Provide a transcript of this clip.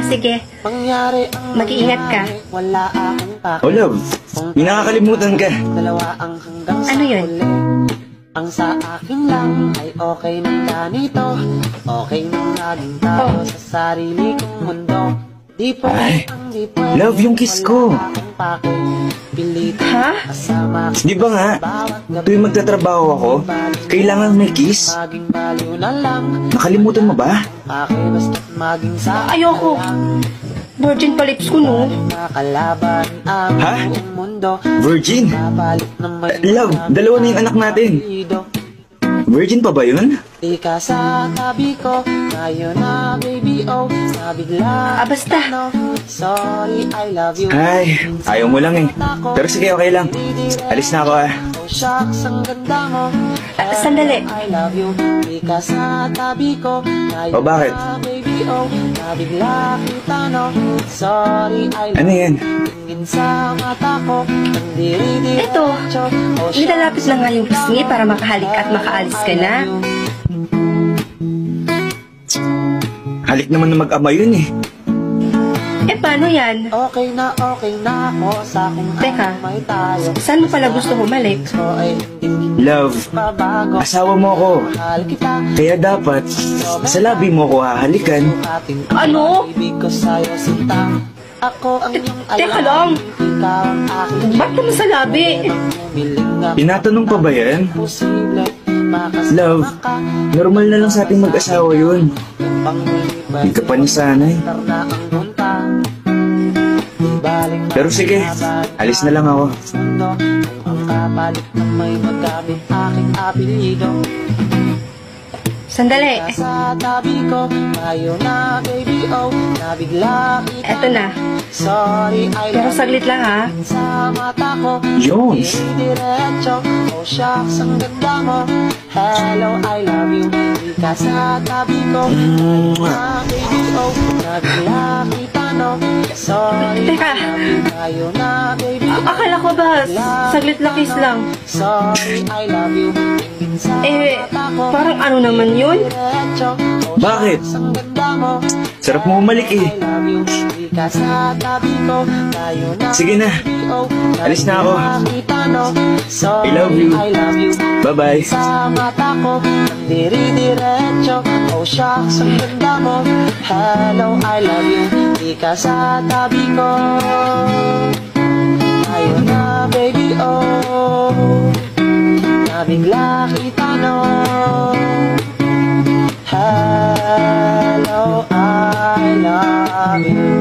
sige. Mag-iingat ka. Oh, love. May nakakalimutan ka. Ano yun? Ang sa akin lang ay okay nang ganito. Okay nang laging tayo sa sarili kong mundo. Di po Love, yung kiss ko. Ha? Di ba nga, tuwing magtatrabaho ako, kailangan may kiss? Nakalimutan mo ba? Ayoko. Virgin pa lips ko, no? Ha? Virgin? Love, dalawa na yung anak natin. Virgin pa ba yun? Di ka sa tabi ko, ngayon na baby, oh, nabigla. Basta. Sorry, I love you. Ay, ayaw mo lang eh. Pero sige, okay lang. Alis na ako ah. Oh, shucks, ang ganda mo. Sandali. I love you. Di ka sa tabi ko, ngayon O bakit? na baby, oh, nabigla kita, no. Sorry, I love Ano yan? tingin sa mata ko. Eto, nilalapit na nga yung pisngi para makahalik at makaalis ka na. Halik naman na mag-ama yun eh. Paano yan? Okay na ako sa kung Teka, may tayo. saan mo pala gusto humalik? So ay hindi Love, babago. asawa mo ako. Mahal kita. Kaya dapat, sa labi mo ako hahalikan. Ano? Ibig ko sa'yo sinta. Ako ang iyong Teka lang. Ikaw ang aking Ba't naman sa labi? Tinatanong pa ba yan? posible. Love, normal na lang sa ating mag-asawa yun. Hindi ka pa nisanay. Pero sige, alis na lang ako. Ang kapalit na may magamit aking apelyido. Sandali. Sa tabi ko, ngayon na baby, oh, nabigla kita. Eto na. Sorry, I Pero love saglit lang ha. sa mata ko. Yun. Diretso, oh shucks, ang ganda mo. Hello, I love you. Di ka sa tabi ko. Na baby, oh, nabigla kita, no. Sorry, Teka. I love you. Ngayon na baby, Akala ko ba saglit lang kiss lang? sorry, I love you. Tingin sa mata ko. Parang ano naman yun? Diretso, oh Bakit? shucks, ang ganda mo. Sarap mo umalik eh. I love you. Di ka sa tabi ko. Ngayon na Sige na, alis na ako. I love you. Bye-bye. Sa mata ko, diri-diretso. Oh shucks, ang ganda mo. Hello, I love you. Di ka sa tabi ko. Ngayon na baby, oh, nabigla kita, no. Hello, I love you.